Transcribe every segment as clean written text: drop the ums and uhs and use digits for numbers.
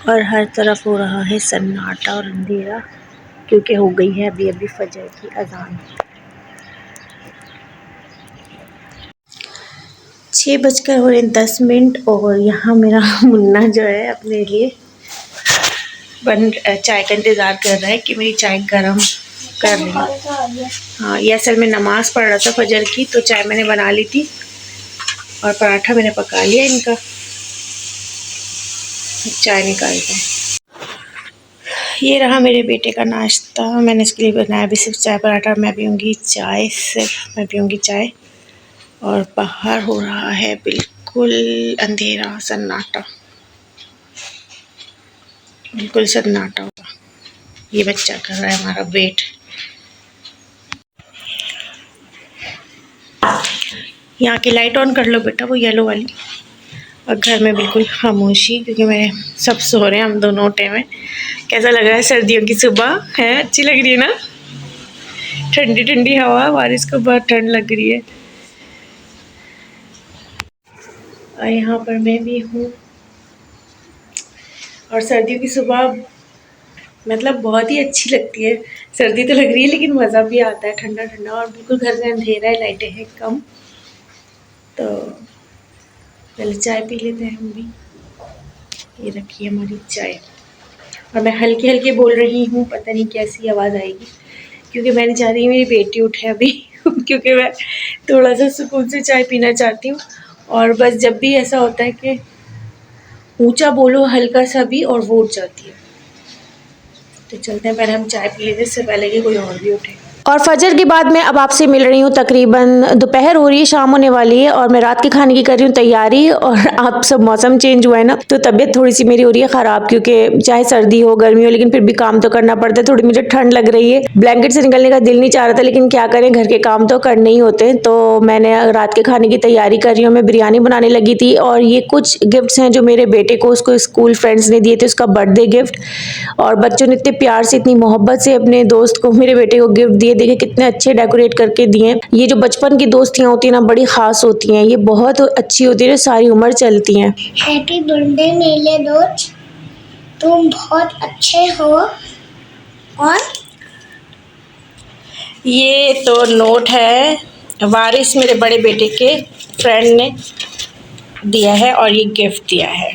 और हर तरफ हो रहा है सन्नाटा और अंधेरा, क्योंकि हो गई है अभी अभी फजर की अजान। 6:10 और यहाँ मेरा मुन्ना जो है अपने लिए चाय का इंतज़ार कर रहा है कि मेरी चाय गरम कर रही है। हाँ, ये असल में नमाज़ पढ़ रहा था फजर की, तो चाय मैंने बना ली थी और पराठा मैंने पका लिया इनका। चाय निकालते हैं। ये रहा मेरे बेटे का नाश्ता, मैंने इसके लिए बनाया भी सिर्फ चाय पराठा। मैं पीऊँगी चाय, सिर्फ मैं पीऊँगी चाय। और बाहर हो रहा है बिल्कुल अंधेरा, सन्नाटा, बिल्कुल सन्नाटा होगा। ये बच्चा कर रहा है हमारा वेट। यहाँ की लाइट ऑन कर लो बेटा, वो येलो वाली। और घर में बिल्कुल खामोशी, क्योंकि मेरे सब सो रहे हैं, हम दोनों उठे हुए। कैसा लग रहा है सर्दियों की सुबह है? अच्छी लग रही है ना? ठंडी ठंडी हवा, बारिश को बहुत ठंड लग रही है। और यहाँ पर मैं भी हूँ। और सर्दियों की सुबह मतलब बहुत ही अच्छी लगती है। सर्दी तो लग रही है लेकिन मज़ा भी आता है, ठंडा ठंडा। और बिल्कुल घर में अंधेरा है, लाइटें हैं कम। तो पहले चाय पी लेते हैं हम भी। ये रखी है हमारी चाय। और मैं हल्के हल्के बोल रही हूँ, पता नहीं कैसी आवाज़ आएगी, क्योंकि मैं नहीं चाह रही मेरी बेटी उठे अभी क्योंकि मैं थोड़ा सा सुकून से चाय पीना चाहती हूँ। और बस जब भी ऐसा होता है कि ऊंचा बोलो हल्का सा भी और वो उठ जाती है। तो चलते हैं, पहले हम चाय पी लेते, इससे पहले कि कोई और भी उठे। और फजर के बाद मैं अब आपसे मिल रही हूँ। तकरीबन दोपहर हो रही है, शाम होने वाली है, और मैं रात के खाने की कर रही हूँ तैयारी। और आप सब मौसम चेंज हुआ है ना, तो तबीयत थोड़ी सी मेरी हो रही है ख़राब, क्योंकि चाहे सर्दी हो गर्मी हो, लेकिन फिर भी काम तो करना पड़ता है। थोड़ी मुझे ठंड लग रही है, ब्लैंकेट से निकलने का दिल नहीं चाह रहा था, लेकिन क्या करें, घर के काम तो करने ही होते हैं। तो मैंने रात के खाने की तैयारी कर रही हूँ। मैं बिरयानी बनाने लगी थी, और ये कुछ गिफ्ट्स हैं जो मेरे बेटे को उसको स्कूल फ्रेंड्स ने दिए थे, उसका बर्थडे गिफ्ट। और बच्चों ने इतने प्यार से, इतनी मोहब्बत से अपने दोस्त को, मेरे बेटे को गिफ्ट दिए। देखिए कितने अच्छे डेकोरेट करके दिए। ये जो बचपन की दोस्तियां होती हैं ना, बड़ी खास होती हैं, ये बहुत अच्छी होती है, सारी उम्र चलती हैं। हैप्पी बर्थडे मेरे दोस्त, तुम बहुत अच्छे हो। और ये तो नोट है, वारिस मेरे बड़े बेटे के फ्रेंड ने दिया है, और ये गिफ्ट दिया है।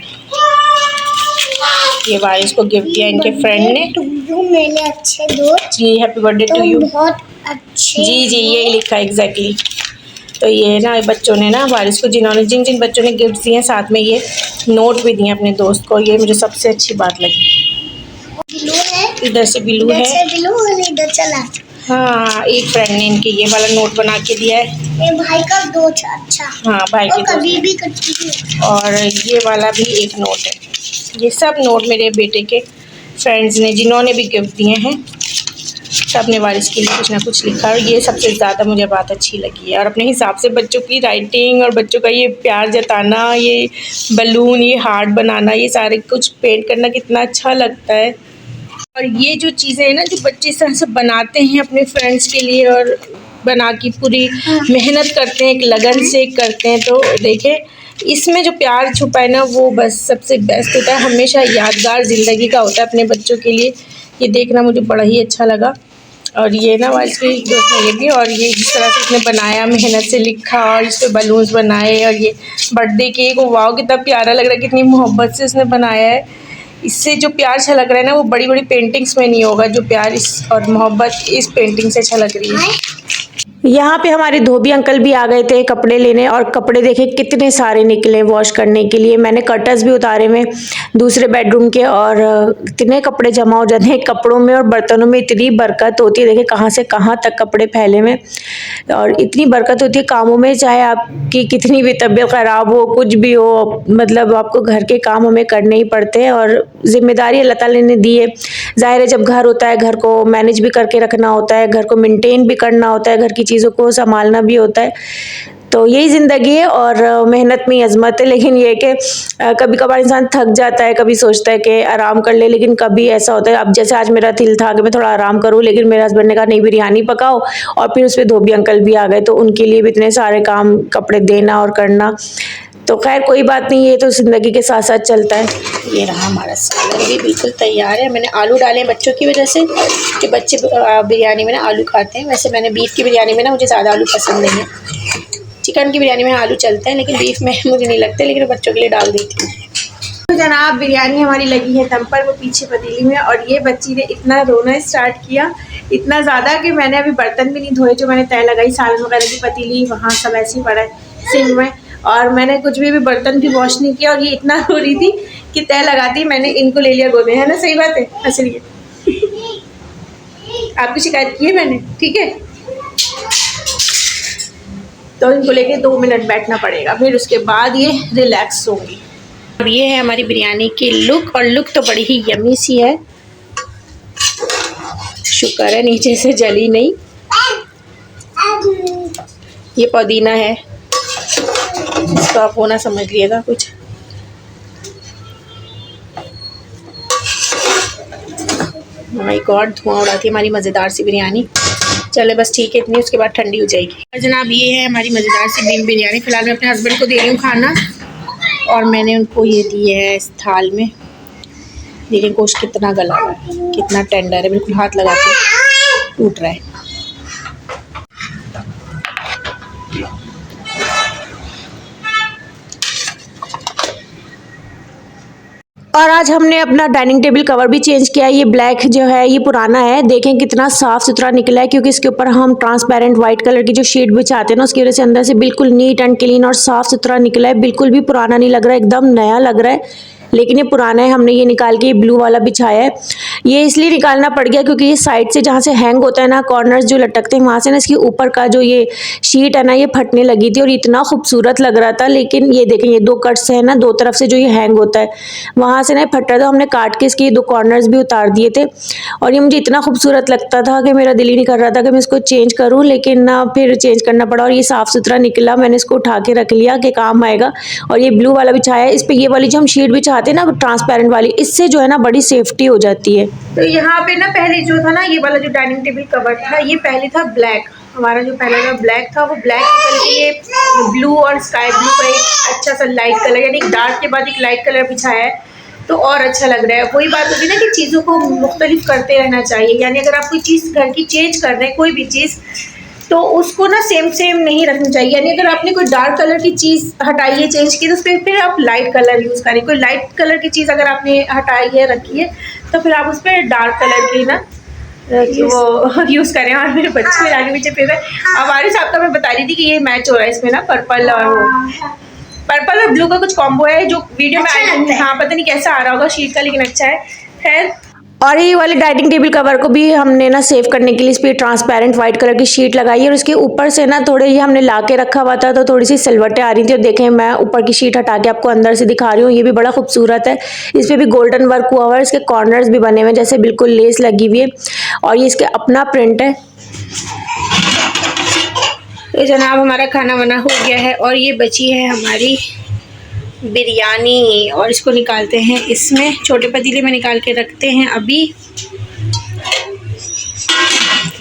ये वारिस को गिफ्ट दिया इनके फ्रेंड ने। टू यू मेरे अच्छे दोस्त जी, हैप्पी बर्थडे टू यू। बहुत अच्छे। जी जी, यही लिखा है एग्जैक्टली। तो ये ना बच्चों ने ना वारिस को, जिन जिन बच्चों ने गिफ्ट दिए हैं, साथ में ये नोट भी दिए अपने दोस्त को। ये मुझे सबसे अच्छी बात लगी। बिल्लू है, इधर से बिल्लू है, बिल्लू इधर चला। हाँ, एक फ्रेंड ने इनके ये वाला नोट बना के दिया है। ये भाई का दोस्त। अच्छा, हाँ, भाई के दोस्त। कभी भी करती। और ये वाला भी एक नोट है। ये सब नोट मेरे बेटे के फ्रेंड्स ने, जिन्होंने भी गिफ्ट दिए हैं, सब ने वारिस के लिए कुछ ना कुछ लिखा। और ये सबसे ज़्यादा मुझे बात अच्छी लगी है। और अपने हिसाब से बच्चों की राइटिंग और बच्चों का ये प्यार जताना, ये बलून, ये हार्ट बनाना, ये सारे कुछ पेंट करना कितना अच्छा लगता है। और ये जो चीज़ें हैं ना, जो बच्चे इस तरह से बनाते हैं अपने फ्रेंड्स के लिए, और बना की पूरी मेहनत करते हैं, एक लगन से करते हैं, तो देखें इसमें जो प्यार छुपा है ना, वो बस सबसे बेस्ट होता है। हमेशा यादगार ज़िंदगी का होता है अपने बच्चों के लिए। ये देखना मुझे बड़ा ही अच्छा लगा। और ये ना वाइस की दोस्त ने ये भी, और ये जिस तरह से उसने बनाया, मेहनत से लिखा, और इस पर बलून्स बनाए, और ये बर्थडे केक, वाओ कितना प्यारा लग रहा है, कितनी मोहब्बत से उसने बनाया है। इससे जो प्यार छलक रहा है ना, वो बड़ी बड़ी पेंटिंग्स में नहीं होगा, जो प्यार इस और मोहब्बत इस पेंटिंग से छलक रही है। यहाँ पे हमारे धोबी अंकल भी आ गए थे कपड़े लेने, और कपड़े देखे कितने सारे निकले वॉश करने के लिए। मैंने कर्टन्स भी उतारे में दूसरे बेडरूम के, और इतने कपड़े जमा हो जाते हैं कपड़ों में, और बर्तनों में इतनी बरकत होती है। देखे कहाँ से कहाँ तक कपड़े फैले में, और इतनी बरकत होती है कामों में। चाहे आपकी कितनी भी तबीयत ख़राब हो, कुछ भी हो, मतलब आपको घर के काम हमें करने ही पड़ते हैं। और जिम्मेदारी अल्लाह ताला ने दी है। ज़ाहिर है जब घर होता है, घर को मैनेज भी करके रखना होता है, घर को मेंटेन भी करना होता है, घर की चीज़ों को संभालना भी होता है। तो यही ज़िंदगी है और मेहनत में ही अजमत है। लेकिन ये कि कभी कभार इंसान थक जाता है, कभी सोचता है कि आराम कर ले, लेकिन कभी ऐसा होता है, अब जैसे आज मेरा दिल था कि मैं थोड़ा आराम करूं, लेकिन मेरे हस्बैंड ने कहा नहीं बिरयानी पकाओ, और फिर उस पर धोबी अंकल भी आ गए, तो उनके लिए भी इतने सारे काम, कपड़े देना और करना। तो खैर कोई बात नहीं, ये तो ज़िंदगी के साथ साथ चलता है। ये रहा हमारा सालन भी बिल्कुल तैयार है। मैंने आलू डाले हैं बच्चों की वजह से, कि बच्चे बिरयानी में ना आलू खाते हैं। वैसे मैंने बीफ की बिरयानी में ना मुझे ज़्यादा आलू पसंद नहीं है। चिकन की बिरयानी में आलू चलते हैं, लेकिन बीफ में मुझे नहीं लगते, लेकिन बच्चों के लिए डाल देती हूँ। तो जनाब बिरयानी हमारी लगी है दम पर, वो पीछे पतीली में, और ये बच्ची ने इतना रोना स्टार्ट किया, इतना ज़्यादा कि मैंने अभी बर्तन भी नहीं धोए। जो मैंने तय लगाई सालन वगैरह की पतीली, वहाँ सब ऐसे ही पड़ा है सिंक में, और मैंने कुछ भी बर्तन भी वॉश नहीं किया। और ये इतना रो रही थी कि तय लगाती मैंने इनको ले लिया गोदे, है ना? सही बात है, हंस रही है। आपकी शिकायत की है मैंने, ठीक है? तो इनको लेके 2 मिनट बैठना पड़ेगा, फिर उसके बाद ये रिलैक्स होंगी। और ये है हमारी बिरयानी की लुक, और लुक तो बड़ी ही यम्मी सी है। शुक्र है नीचे से जली नहीं। ये पुदीना है, इसको आप वो ना समझ लिएगा कुछ। माय गॉड, धुआं उड़ाती है हमारी मज़ेदार सी बिरयानी। चले बस ठीक है इतनी, उसके बाद ठंडी हो जाएगी। और जनाब ये है हमारी मज़ेदार सी बीफ बिरयानी। फिलहाल मैं अपने हस्बैंड को दे रही हूँ खाना, और मैंने उनको ये दी है इस थाल में। देखिए गोश्त कितना गला है, कितना टेंडर है, बिल्कुल हाथ लगा के टूट रहा है। और आज हमने अपना डाइनिंग टेबल कवर भी चेंज किया है। ये ब्लैक जो है ये पुराना है, देखें कितना साफ सुथरा निकला है, क्योंकि इसके ऊपर हम ट्रांसपेरेंट वाइट कलर की जो शीट बिछाते हैं ना, उसकी वजह से अंदर से बिल्कुल नीट एंड क्लीन और साफ सुथरा निकला है। बिल्कुल भी पुराना नहीं लग रहा है, एकदम नया लग रहा है। लेकिन ये पुराना है, हमने ये निकाल के ये ब्लू वाला बिछाया है। ये इसलिए निकालना पड़ गया क्योंकि ये साइड से जहाँ से हैंग होता है ना, कॉर्नर्स जो लटकते हैं वहाँ से ना, इसके ऊपर का जो ये शीट है ना, ये फटने लगी थी और इतना खूबसूरत लग रहा था। लेकिन ये देखें, ये 2 कट्स है ना, 2 तरफ से जो ये हैंग होता है वहाँ से ना फट रहा था। हमने काट के इसके 2 कॉर्नर्स भी उतार दिए थे, और ये मुझे इतना खूबसूरत लगता था कि मेरा दिल ही नहीं कर रहा था कि मैं इसको चेंज करूँ, लेकिन ना फिर चेंज करना पड़ा। और ये साफ़ सुथरा निकला, मैंने इसको उठा के रख लिया कि काम आएगा। और ये ब्लू वाला बिछाया है, इस पर ये वाली जो हम शीट बिछाते हैं ना ट्रांसपेरेंट वाली, इससे जो है ना बड़ी सेफ्टी हो जाती है। तो यहाँ पे ना पहले जो था ना, ये वाला जो डाइनिंग टेबल कवर था, ये पहले था ब्लैक। हमारा जो पहले का ब्लैक था वो ब्लैक निकल के ये ब्लू और स्काई ब्लू का एक अच्छा सा लाइट कलर, यानी एक डार्क के बाद एक लाइट कलर बिछाया है, तो और अच्छा लग रहा है। वही बात होती है ना कि चीज़ों को मुख्तलिफ करते रहना चाहिए। यानी अगर आप कोई चीज़ घर की चेंज कर रहे हैं, कोई भी चीज़, तो उसको ना सेम नहीं रखनी चाहिए। यानी अगर आपने कोई डार्क कलर की चीज़ हटाई है, चेंज की, तो उस पर फिर आप लाइट कलर यूज़ करें। कोई लाइट कलर की चीज़ अगर आपने हटाई है, रखी है, तो फिर आप उस पर डार्क कलर की ना वो यूज़ करें। और मेरे बच्चे मेरे आगे पीछे फिर अब आरिश साहब का मैं बता रही थी कि ये मैच हो रहा है इसमें ना, पर्पल और वो पर्पल और ब्लू का कुछ कॉम्बो है जो वीडियो में अच्छा, हाँ पता नहीं कैसा आ रहा होगा शीट का, लेकिन अच्छा है। खैर, और ये वाले डाइनिंग टेबल कवर को भी हमने ना सेव करने के लिए इस पर ट्रांसपेरेंट वाइट कलर की शीट लगाई है, और उसके ऊपर से ना थोड़े ये हमने ला के रखा हुआ था, तो थोड़ी सी सिलवटें आ रही थी। और देखें, मैं ऊपर की शीट हटा के आपको अंदर से दिखा रही हूँ, ये भी बड़ा खूबसूरत है। इस पर भी गोल्डन वर्क हुआ हुआ है, इसके कॉर्नर्स भी बने हुए हैं जैसे बिल्कुल लेस लगी हुई है, और ये इसके अपना प्रिंट है। तो जनाब हमारा खाना बना हो गया है, और ये बची है हमारी बिरयानी, और इसको निकालते हैं इसमें छोटे पतीले में निकाल के रखते हैं अभी,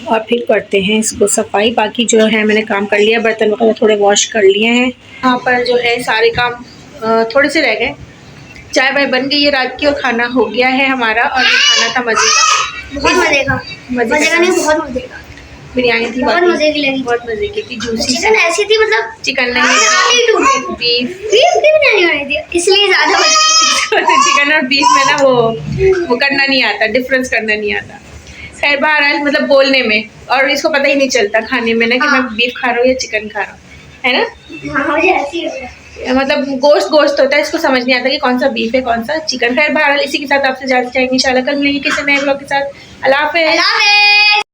और फिर करते हैं इसको सफाई। बाकी जो है मैंने काम कर लिया, बर्तन वगैरह थोड़े वॉश कर लिए हैं। यहाँ पर जो है सारे काम थोड़े से रह गए। चाय वाय बन गई है रात की, और खाना हो गया है हमारा। और ये खाना था मज़े का, बहुत मजे का, मजे का नहीं, बहुत मजे का। बिरयानी थी, बहुत मजे की लगी, बहुत मजे की थी, जूसी। चिकन ऐसी थी, मतलब चिकन नहीं, बीफ की बिरयानी बनाई थी, इसलिए ज्यादा मजे। चिकन और बीफ में ना वो करना नहीं आता, डिफरेंस करना नहीं आता। खैर बहरहाल मतलब बोलने में, और इसको पता ही नहीं चलता खाने में ना कि मैं बीफ खा रहा हूँ या चिकन खा रहा हूँ, है ना? हाँ, मुझे ऐसी मतलब गोश्त होता है, इसको समझ नहीं आता कि कौन सा बीफ है कौन सा चिकन। खैर बहरहाल इसी के साथ आपसे जाते जाएंगे इंशाल्लाह। कल मिलेंगे किसी नए ब्लॉग के साथ। अल्लाह हाफ़िज़।